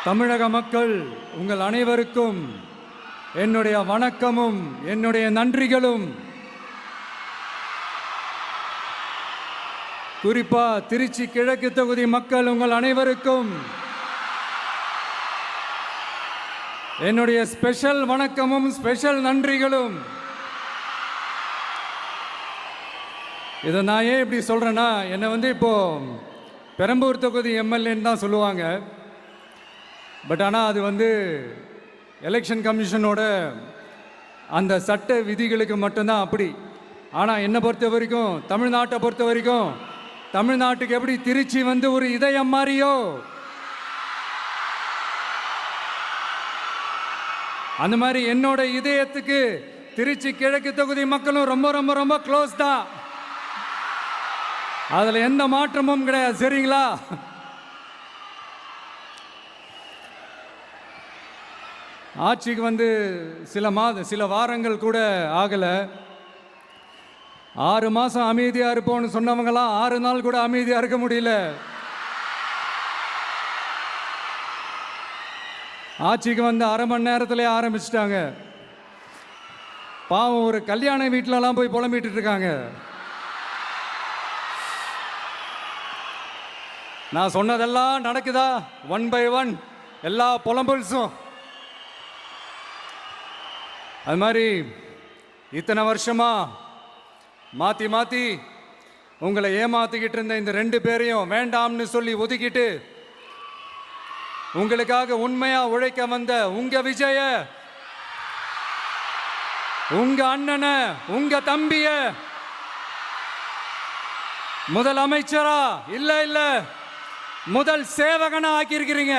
தமிழக மக்கள் உங்கள் அனைவருக்கும் என்னுடைய வணக்கமும் என்னுடைய நன்றிகளும். குறிப்பா திருச்சி கிழக்கு தொகுதி மக்கள் உங்கள் அனைவருக்கும் என்னுடைய ஸ்பெஷல் வணக்கமும் ஸ்பெஷல் நன்றிகளும். இதை நான் ஏன் இப்படி சொல்றேன்னா, என்னை இப்போ பெரம்பூர் தொகுதி எம்எல்ஏன்னு தான் சொல்லுவாங்க. பட் ஆனால் அது எலெக்ஷன் கமிஷனோட அந்த சட்ட விதிகளுக்கு மட்டும்தான் அப்படி. ஆனால் என்னை பொறுத்த வரைக்கும், தமிழ்நாட்டை பொறுத்த வரைக்கும், தமிழ்நாட்டுக்கு எப்படி திருச்சி ஒரு இதயம் மாதிரியோ, அந்த மாதிரி என்னோட இதயத்துக்கு திருச்சி கிழக்கு தொகுதி மக்களும் ரொம்ப ரொம்ப ரொம்ப க்ளோஸ் தான். அதில் எந்த மாற்றமும் கிடையாது. சரிங்களா? ஆட்சிக்கு சில வாரங்கள் கூட ஆகலை. 6 மாதம் அமைதியாக இருப்போம்னு சொன்னவங்களாம் 6 நாள் கூட அமைதியாக இருக்க முடியல. ஆட்சிக்கு அரை மணி நேரத்திலே ஆரம்பிச்சிட்டாங்க. பாவம், ஒரு கல்யாண வீட்டிலலாம் போய் புலம்பிட்டு இருக்காங்க. நான் சொன்னதெல்லாம் நடக்குதா? 1 by 1 எல்லா புலம்பல்ஸும். அது மாதிரி இத்தனை வருஷமா மாற்றி மாற்றி உங்களை ஏமாத்திக்கிட்டு இருந்த இந்த 2 பேரையும் வேண்டாம்னு சொல்லி ஒதுக்கிட்டு உங்களுக்காக உண்மையா உழைக்க வந்த உங்க விஜய, உங்க அண்ணனை, உங்க தம்பிய முதல் அமைச்சரா இல்ல முதல் சேவகனா ஆக்கியிருக்கிறீங்க.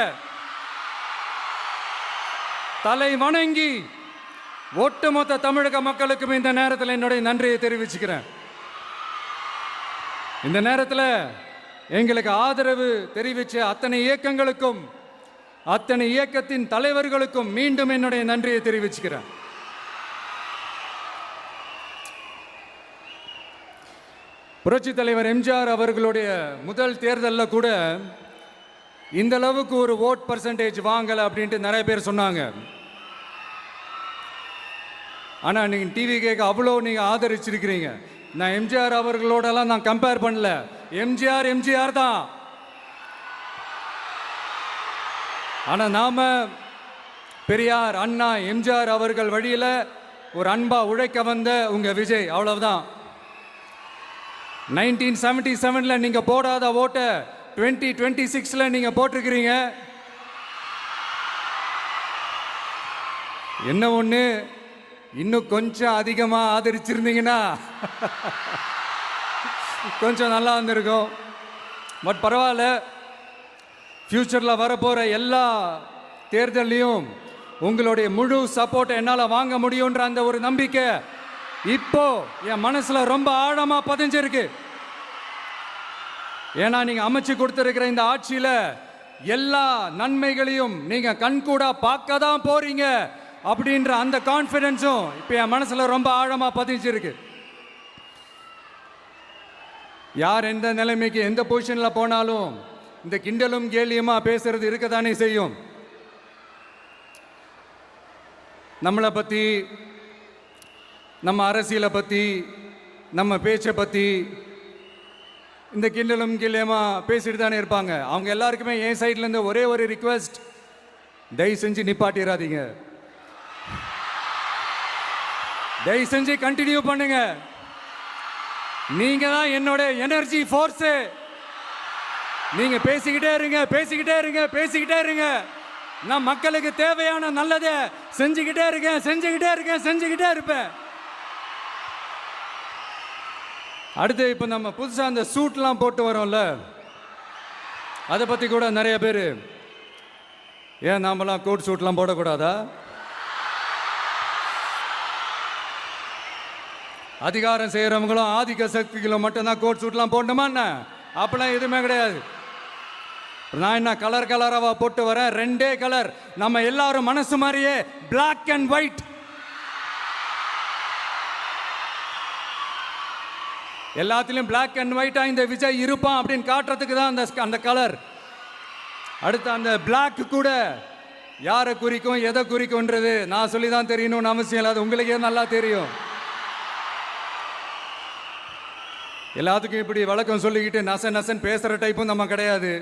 தலை வணங்கி ஒட்டுமொத்த தமிழக மக்களுக்கும் இந்த நேரத்தில் என்னுடைய நன்றியை தெரிவிச்சுக்கிறேன். இந்த நேரத்தில் எங்களுக்கு ஆதரவு தெரிவித்த அத்தனை இயக்கங்களுக்கும், அத்தனை இயக்கத்தின் தலைவர்களுக்கும் மீண்டும் என்னுடைய நன்றியை தெரிவிச்சுக்கிறேன். புரட்சி தலைவர் எம்ஜிஆர் அவர்களுடைய முதல் தேர்தலில் கூட இந்த அளவுக்கு ஒரு ஓட் பர்சன்டேஜ் வாங்கலை அப்படின்ட்டு நிறைய பேர் சொன்னாங்க. ஆனால் நீங்கள் டிவி கேட்க அவ்வளோ நீங்கள் ஆதரிச்சிருக்கிறீங்க. நான் எம்ஜிஆர் அவர்களோடலாம் நான் கம்பேர் பண்ணல. எம்ஜிஆர் தான். ஆனால் நாம பெரியார், அண்ணா, எம்ஜிஆர் அவர்கள் வழியில் ஒரு அன்பா உழைக்க வந்த உங்க விஜய், அவ்வளவுதான். 1977 நீங்க போடாத ஓட்டை 2026 நீங்க போட்டிருக்கிறீங்க. என்ன ஒன்று, இன்னும் கொஞ்சம் அதிகமாக ஆதரிச்சிருந்தீங்கன்னா கொஞ்சம் நல்லா இருந்திருக்கும். பட் பரவாயில்ல, ஃப்யூச்சரில் வரப்போகிற எல்லா தேர்தலையும் உங்களுடைய முழு சப்போர்ட்டை என்னால் வாங்க முடியுன்ற அந்த ஒரு நம்பிக்கை இப்போ என் மனசில் ரொம்ப ஆழமாக பதிஞ்சிருக்கு. ஏன்னா நீங்கள் அமைச்சு கொடுத்துருக்கிற இந்த ஆட்சியில் எல்லா நன்மைகளையும் நீங்கள் கண்கூடா பார்க்க தான் போறீங்க அப்படின்ற அந்த கான்ஃபிடென்ஸும் இப்போ என் மனசில் ரொம்ப ஆழமாக பதிஞ்சிருக்கு. யார் எந்த நிலைமைக்கு எந்த பொசிஷனில் போனாலும் இந்த கிண்டலும் கேலியுமா பேசுறது இருக்கத்தானே செய்யும். நம்மளை பற்றி, நம்ம அரசியலை பற்றி, நம்ம பேச்சை பற்றி இந்த கிண்டலும் கேலியுமா பேசிட்டு தானே இருப்பாங்க. அவங்க எல்லாருக்குமே என் சைட்லேருந்து ஒரே ஒரு ரிக்வெஸ்ட், தயவு செஞ்சு நிப்பாட்டிடாதீங்க. தயவு செஞ்சு கண்டினியூ பண்ணுங்க. நீங்க தான் என்னோட எனர்ஜி ஃபோர்ஸ். நீங்க பேசிக்கிட்டே இருங்க. நான் மக்களுக்கு தேவையான நல்லதை செஞ்சுக்கிட்டே இருப்பேன். அடுத்து இப்போ நம்ம புதுசாக அந்த சூட்லாம் போட்டு வரோம்ல, அதை பற்றி கூட நிறைய பேர், ஏன் நாமெல்லாம் கோட் சூட்லாம் போடக்கூடாதா? அதிகாரம் செய்கிறவங்களும் ஆதிக்க சக்திகளும் மட்டும்தான் கோட் சூட்லாம் போடணுமா என்ன? அப்பெல்லாம் எதுவுமே கிடையாது. நான் என்ன கலராக போட்டு வரேன்? 2 கலர். நம்ம எல்லாரும் மனசு மாதிரியே பிளாக் அண்ட் ஒயிட். எல்லாத்திலும் பிளாக் அண்ட் ஒயிட்டா இந்த விஜய் இருப்பான் அப்படின்னு காட்டுறதுக்கு தான் அந்த கலர். அடுத்து அந்த பிளாக் கூட யாரை குறிக்கும் எதை குறிக்கும்ன்றது நான் சொல்லி தான் தெரியணும்னு அவசியம் இல்லை, அது உங்களுக்கே நல்லா தெரியும். எல்லாத்துக்கும் இப்படி வழக்கம் சொல்லிக்கிட்டு நசன் பேசுகிற டைப்பும் நம்ம கிடையாது.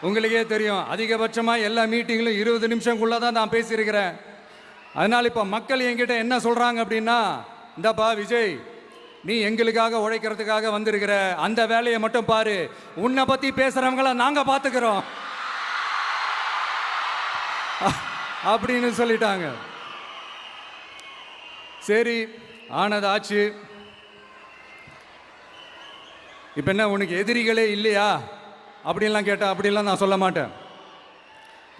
உங்களுக்கே தெரியும், அதிகபட்சமாக எல்லா மீட்டிங்கிலும் 20 நிமிஷங்குள்ளே தான் நான் பேசியிருக்கிறேன். அதனால் இப்போ மக்கள் என்கிட்ட என்ன சொல்கிறாங்க அப்படின்னா, இந்தாப்பா விஜய், நீ எங்களுக்காக உழைக்கிறதுக்காக வந்திருக்கிற, அந்த வேலையை மட்டும் பாரு, உன்னை பற்றி பேசுகிறவங்கள நாங்கள் பார்த்துக்கிறோம் அப்படின்னு சொல்லிட்டாங்க. சரி, ஆனது ஆச்சு. இப்போ என்ன, உனக்கு எதிரிகளே இல்லையா அப்படின்லாம் கேட்டால் அப்படிலாம் நான் சொல்ல மாட்டேன்,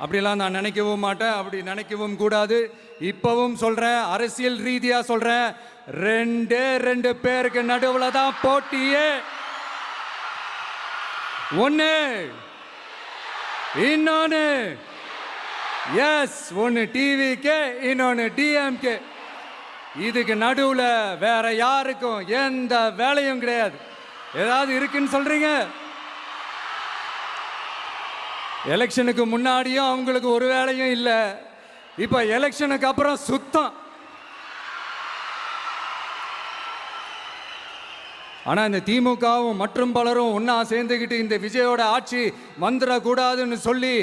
அப்படிலாம் நான் நினைக்கவும் மாட்டேன், அப்படி நினைக்கவும் கூடாது. இப்பவும் சொல்கிறேன், அரசியல் ரீதியாக சொல்கிறேன், 2 பேருக்கு நடுவில் தான் போட்டியே. ஒன்று, இன்னொன்று எஸ், ஒன்று டிவிகே, இன்னொன்று டிஎம்கே. இதுக்கு நடுவில் வேற யாருக்கும் எந்த வேலையும் கிடையாது. ஏதாவது இருக்குன்னு சொல்றீங்க? எலெக்ஷனுக்கு முன்னாடியும் அவங்களுக்கு ஒரு வேலையும் இல்லை, இப்போ எலெக்ஷனுக்கு அப்புறம் சுத்தம். ஆனால் இந்த திமுகவும் மற்றும் பலரும் ஒன்றா சேர்ந்துக்கிட்டு இந்த விஜயோட ஆட்சி வந்துடக்கூடாதுன்னு சொல்லி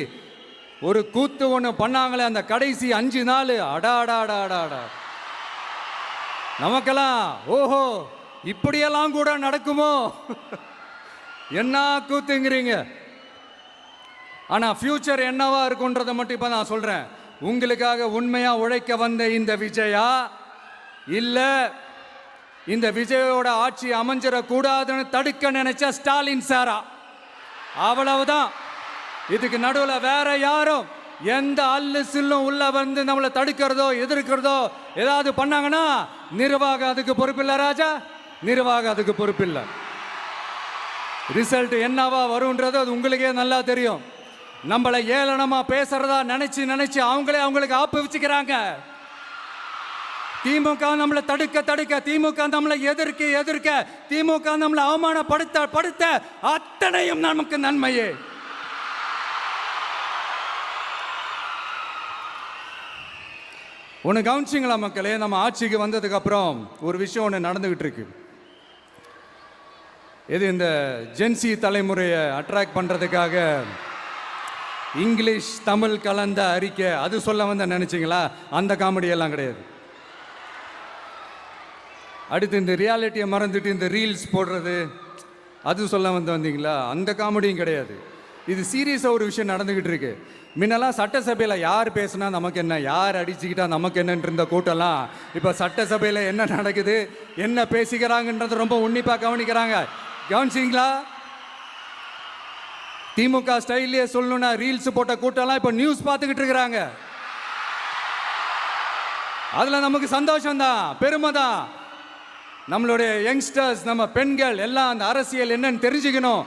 ஒரு கூத்து ஒன்று பண்ணாங்களே, அந்த கடைசி 5 நாள், அடாடாடாடாடா, நமக்கெல்லாம் ஓஹோ இப்படியெல்லாம் கூட நடக்குமோ என்ன கூத்துங்கிறீங்க. ஆனால் ஃபியூச்சர் என்னவா இருக்குன்றதை மட்டும் இப்போ நான் சொல்கிறேன். உங்களுக்காக உண்மையாக உழைக்க வந்த இந்த விஜயா, இல்லை இந்த விஜயோட ஆட்சி அமைஞ்சிடக்கூடாதுன்னு தடுக்க நினைச்ச ஸ்டாலின் சாரா, அவ்வளவுதான். இதுக்கு நடுவில் வேற யாரும் எந்த அல்லு சில்லும் உள்ள வந்து நம்மளை தடுக்கிறதோ எதிர்க்கிறதோ ஏதாவது பண்ணாங்கன்னா நிர்வாகம் அதுக்கு பொறுப்பில்லை ராஜா, நிர்வாகம் அதுக்கு பொறுப்பில்லை. ரிசல்ட் என்னவா வரும்ன்றது அது உங்களுக்கே நல்லா தெரியும். நம்மளை ஏளனமா பேசுறதா நினைச்சு அவங்களுக்கு ஆப்பு வச்சுக்கிறாங்க. திமுக நம்மளை தடுக்க, திமுக நம்மளை எதிர்க்க, திமுக நம்மளை அவமானப்படுத்த அத்தனையும் நமக்கு நன்மையே. ஒன்று கவனிச்சிங்களா மக்களே, நம்ம ஆட்சிக்கு வந்ததுக்கு அப்புறம் ஒரு விஷயம் ஒன்று நடந்துகிட்டு இருக்கு. இது இந்த ஜென்சி தலைமுறையை அட்ராக்ட் பண்ணுறதுக்காக இங்கிலீஷ் தமிழ் கலந்த அறிக்கை, அது சொல்ல வந்த நினைச்சிங்களா? அந்த காமெடியெல்லாம் கிடையாது. அடுத்து இந்த ரியாலிட்டியை மறந்துட்டு இந்த ரீல்ஸ் போடுறது, அது சொல்ல வந்தீங்களா? அந்த காமெடியும் கிடையாது. இது சீரியஸாக ஒரு விஷயம் நடந்துக்கிட்டு இருக்கு. முன்னெல்லாம் சட்டசபையில் யார் பேசுனா நமக்கு என்ன, யார் அடிச்சுக்கிட்டா நமக்கு என்னன்னு இருந்த கூட்டம்லாம் இப்போ சட்டசபையில் என்ன நடக்குது, என்ன பேசிக்கிறாங்கன்றது ரொம்ப உன்னிப்பாக கவனிக்கிறாங்க. கவனிச்சிங்களா? திமுக ஸ்டைல்லையே சொல்லணும்னா ரீல்ஸ் போட்ட கூட்டம்லாம் இப்போ நியூஸ் பார்த்துக்கிட்டு இருக்கிறாங்க. அதில் நமக்கு சந்தோஷம்தான், பெருமை தான். நம்மளுடைய யங்ஸ்டர்ஸ், நம்ம பெண்கள் எல்லாம் அந்த அரசியல் என்னன்னு தெரிஞ்சுக்கணும்.